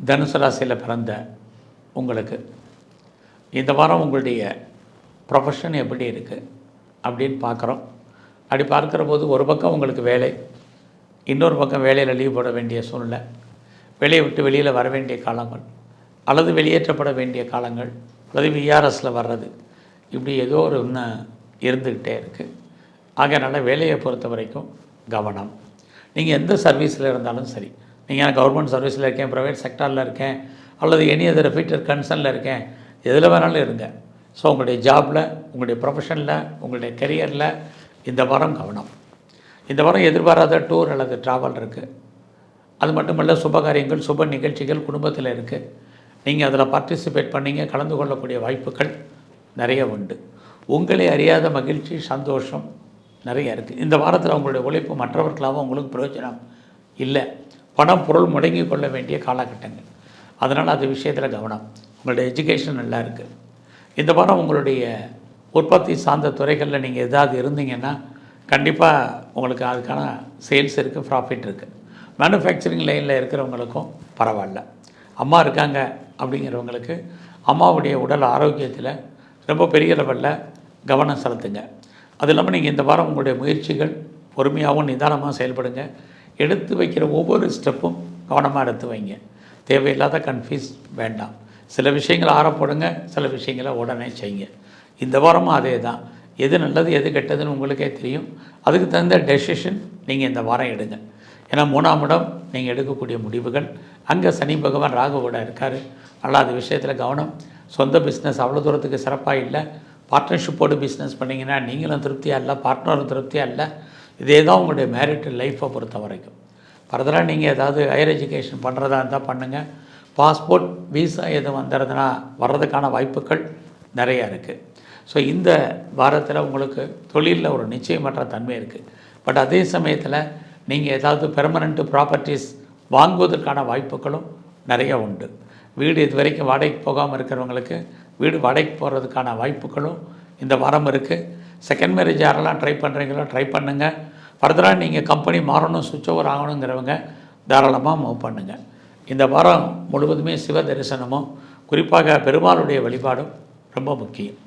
தனுசு ராசியில் பிறந்த உங்களுக்கு இந்த வாரம் உங்களுடைய ப்ரொஃபஷன் எப்படி இருக்குது அப்படின்னு பார்க்குறோம். அப்படி பார்க்குற போது ஒரு பக்கம் உங்களுக்கு வேலை, இன்னொரு பக்கம் வேலையில் லீவ் போட வேண்டிய சூழ்நிலை, வேலையை விட்டு வெளியில் வர வேண்டிய காலங்கள், அல்லது வெளியேற்றப்பட வேண்டிய காலங்கள், அல்லது விஆர்எஸில் வர்றது, இப்படி ஏதோ ஒரு இன்னும் இருந்துக்கிட்டே இருக்குது. ஆகையினால வேலையை பொறுத்த வரைக்கும் கவனம். நீங்கள் எந்த சர்வீஸில் இருந்தாலும் சரி, நீங்கள் கவர்மெண்ட் சர்வீஸில் இருக்கேன், ப்ரைவேட் செக்டாரில் இருக்கேன், அல்லது எனி அதர் ரிப்பீட்டட் கன்சர்னில் இருக்கேன், எதில் வேணாலும் இருங்க. ஸோ உங்களுடைய ஜாபில், உங்களுடைய ப்ரொஃபஷனில், உங்களுடைய கெரியரில் இந்த வாரம் கவனம். இந்த வாரம் எதிர்பாராத டூர் அல்லது ட்ராவல் இருக்குது. அது மட்டுமல்ல, சுபகாரியங்கள், சுப நிகழ்ச்சிகள் குடும்பத்தில் இருக்குது. நீங்கள் அதில் பார்ட்டிசிபேட் பண்ணிங்க, கலந்து கொள்ளக்கூடிய வாய்ப்புகள் நிறைய உண்டு. உங்களை அறியாத மகிழ்ச்சி, சந்தோஷம் நிறைய இருக்குது. இந்த வாரத்தில் உங்களுடைய உழைப்பு மற்றவர்களாகவும் உங்களுக்கு பிரயோஜனம் இல்லை. பணம் பொருள் முடங்கி கொள்ள வேண்டிய காலகட்டங்கள். அதனால் அது விஷயத்தில் கவனம். உங்களுடைய எஜுகேஷன் நல்லா இருக்குது. இந்த வாரம் உங்களுடைய உற்பத்தி சார்ந்த துறைகளில் நீங்கள் எதாவது இருந்தீங்கன்னா கண்டிப்பாக உங்களுக்கு அதுக்கான சேல்ஸ் இருக்குது, ப்ராஃபிட் இருக்குது. மேனுஃபேக்சரிங் லைனில் இருக்கிறவங்களுக்கும் பரவாயில்ல. அம்மா இருக்காங்க அப்படிங்கிறவங்களுக்கு அம்மாவுடைய உடல் ஆரோக்கியத்தில் ரொம்ப பெரிய லெவலில் கவனம் செலுத்துங்க. அது இல்லாமல் நீங்கள் இந்த வாரம் உங்களுடைய முயற்சிகள் பொறுமையாகவும் நிதானமாக செயல்படுங்க. எடுத்து வைக்கிற ஒவ்வொரு ஸ்டெப்பும் கவனமாக எடுத்து வைங்க. தேவையில்லாத கன்ஃபியூஸ் வேண்டாம். சில விஷயங்களை ஆரப்படுங்க, சில விஷயங்களை உடனே செய்யுங்க. இந்த வாரமும் அதே தான். எது நல்லது எது கெட்டதுன்னு உங்களுக்கே தெரியும். அதுக்கு தகுந்த டெசிஷன் நீங்கள் இந்த வாரம் எடுங்க. ஏன்னா 3ஆம் இடம் நீங்கள் எடுக்கக்கூடிய முடிவுகள். அங்கே சனி பகவான் ராகுவோட இருக்கார். ஆனால் அது விஷயத்தில் கவனம். சொந்த பிஸ்னஸ் அவ்வளோ தூரத்துக்கு சிறப்பாக இல்லை. பார்ட்னர்ஷிப்போடு பிஸ்னஸ் பண்ணிங்கன்னா நீங்களும் திருப்தியாக இல்லை, பார்ட்னரும் திருப்தியாக இல்லை. இதே தான் உங்களுடைய மேரிட்டல் லைஃப்பை பொறுத்த வரைக்கும். ஃபர்தராக நீங்கள் ஏதாவது ஹையர் எஜுகேஷன் பண்ணுறதா இருந்தால் பண்ணுங்கள். பாஸ்போர்ட், வீசா எதுவும் வந்துடுறதுனா வர்றதுக்கான வாய்ப்புகள் நிறையா இருக்குது. ஸோ இந்த வாரத்தில் உங்களுக்கு தொழிலில் ஒரு நிச்சயமற்ற தன்மை இருக்குது. பட் அதே சமயத்தில் நீங்கள் ஏதாவது பெர்மனண்ட்டு ப்ராப்பர்ட்டிஸ் வாங்குவதற்கான வாய்ப்புகளும் நிறையா உண்டு. வீடு இது வரைக்கும் வாடகைக்கு போகாமல் இருக்கிறவங்களுக்கு வீடு வாடகைக்கு போகிறதுக்கான வாய்ப்புகளும் இந்த வாரம் இருக்குது. செகண்ட் மேரேஜ் யாரெல்லாம் ட்ரை பண்ணுறீங்களோ ட்ரை பண்ணுங்கள். ஃபர்தராக நீங்கள் கம்பெனி மாறணும், சுவிட்ச் ஓவர் ஆகணுங்கிறவங்க தாராளமாக மூவ் பண்ணுங்கள். இந்த வாரம் முழுவதுமே சிவ தரிசனமும் குறிப்பாக பெருமாளுடைய வழிபாடும் ரொம்ப முக்கியம்.